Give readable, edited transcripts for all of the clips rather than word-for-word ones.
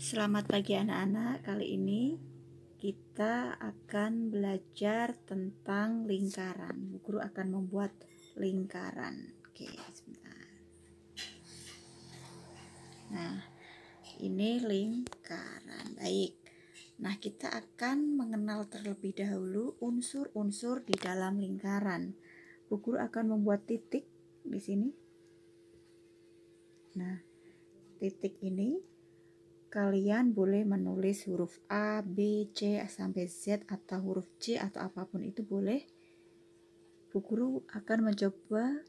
Selamat pagi anak-anak. Kali ini kita akan belajar tentang lingkaran. Bu Guru akan membuat lingkaran. Oke, sebentar. Nah, ini lingkaran. Baik. Nah, kita akan mengenal terlebih dahulu unsur-unsur di dalam lingkaran. Bu Guru akan membuat titik di sini. Nah, titik ini kalian boleh menulis huruf A, B, C sampai Z atau huruf C atau apapun itu boleh. Bu Guru akan mencoba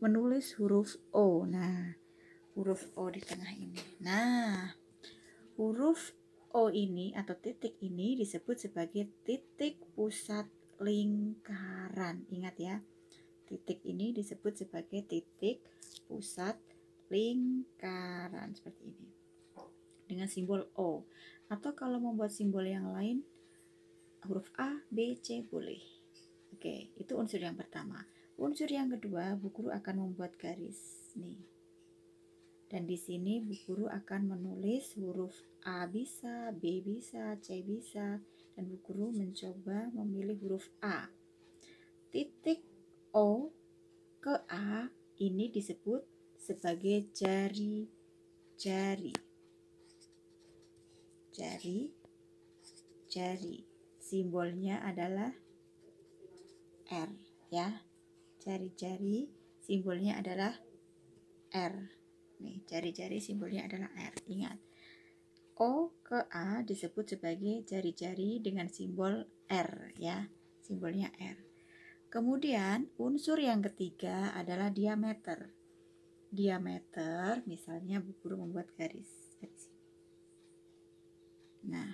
menulis huruf O. Nah, huruf O di tengah ini. Nah, huruf O ini atau titik ini disebut sebagai titik pusat lingkaran. Ingat ya, titik ini disebut sebagai titik pusat lingkaran seperti ini dengan simbol O, atau kalau membuat simbol yang lain huruf A, B, C boleh. Oke, itu unsur yang pertama. Unsur yang kedua, Bu Guru akan membuat garis nih. Dan di sini Bu Guru akan menulis huruf A bisa, B bisa, C bisa, dan Bu Guru mencoba memilih huruf A. Titik O ke A ini disebut sebagai jari-jari. Jari, simbolnya adalah R ya. Jari-jari simbolnya adalah R. Nih, jari-jari simbolnya adalah R. Ingat, O ke A disebut sebagai jari-jari dengan simbol R ya. Simbolnya R. Kemudian unsur yang ketiga adalah diameter. Diameter, misalnya Bu Guru membuat garis dari sini. Nah,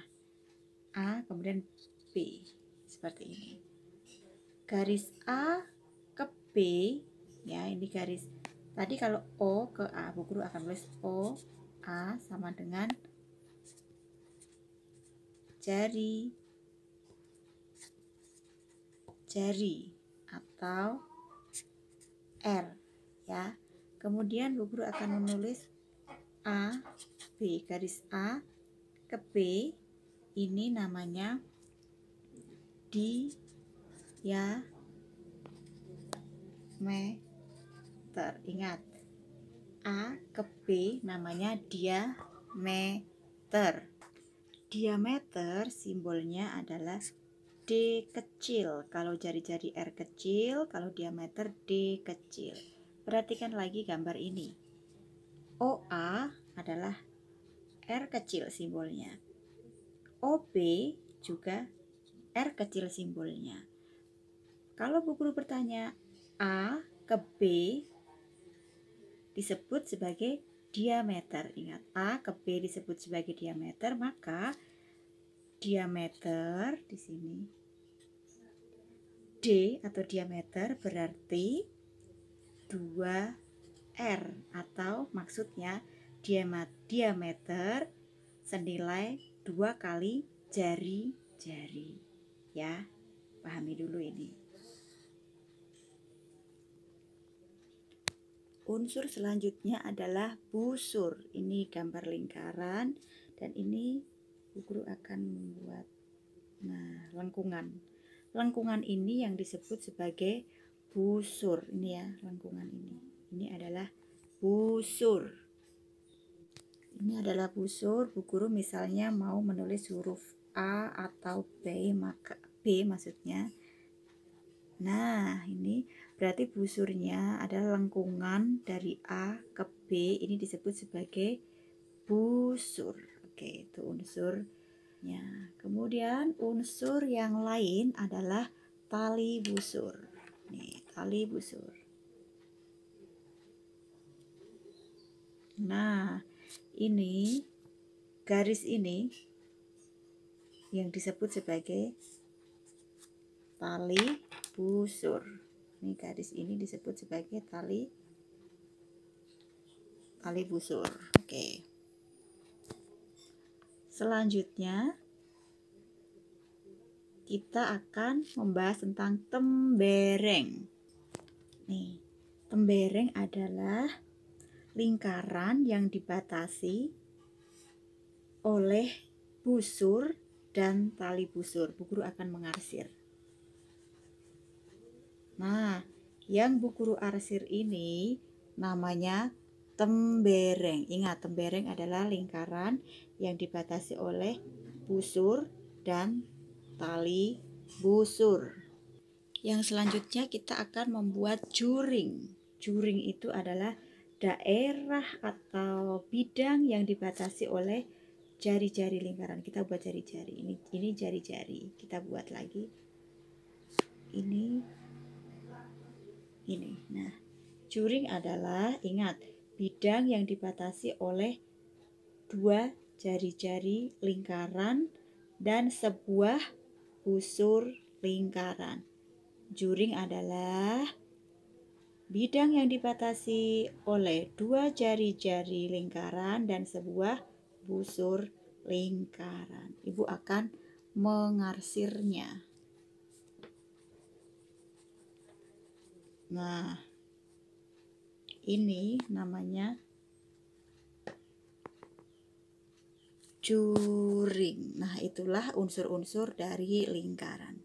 A kemudian B seperti ini. Garis A ke B ya, ini garis. Tadi kalau O ke A, Bu Guru akan tulis O A sama dengan jari atau R ya. Kemudian Bu Guru akan menulis A B, garis A ke B ini namanya diameter. Ingat, A ke B namanya diameter. Diameter simbolnya adalah D kecil. Kalau jari-jari R kecil, kalau diameter D kecil. Perhatikan lagi gambar ini. OA adalah R kecil simbolnya. OB juga R kecil simbolnya. Kalau Bu Guru bertanya A ke B disebut sebagai diameter. Ingat, A ke B disebut sebagai diameter, maka diameter di sini D atau diameter berarti 2R, atau maksudnya diameter senilai 2 kali jari-jari ya. Pahami dulu ini. Unsur selanjutnya adalah busur. Ini gambar lingkaran dan ini Bu Guru akan membuat lengkungan. Lengkungan ini yang disebut sebagai busur. Ini ya, lengkungan ini. Ini adalah busur. Ini adalah busur. Bu Guru misalnya mau menulis huruf A atau B, maka B maksudnya. Nah, ini berarti busurnya adalah lengkungan dari A ke B. Ini disebut sebagai busur. Oke, itu unsurnya. Kemudian unsur yang lain adalah tali busur. Nih, tali busur. Nah, ini garis ini yang disebut sebagai tali busur. Ini garis ini disebut sebagai tali busur. Oke. Selanjutnya kita akan membahas tentang tembereng. Nih, tembereng adalah lingkaran yang dibatasi oleh busur dan tali busur. Bu Guru akan mengarsir. Nah, yang Bu Guru arsir ini namanya tembereng. Ingat, tembereng adalah lingkaran yang dibatasi oleh busur dan tali busur. Yang selanjutnya kita akan membuat juring. Juring itu adalah daerah atau bidang yang dibatasi oleh jari-jari lingkaran. Kita buat jari-jari. Ini jari-jari. Kita buat lagi. Ini. Nah, juring adalah, ingat, bidang yang dibatasi oleh dua jari-jari lingkaran dan sebuah busur lingkaran. Juring adalah bidang yang dibatasi oleh dua jari-jari lingkaran dan sebuah busur lingkaran. Ibu akan mengarsirnya. Nah, ini namanya juring. Nah, itulah unsur-unsur dari lingkaran.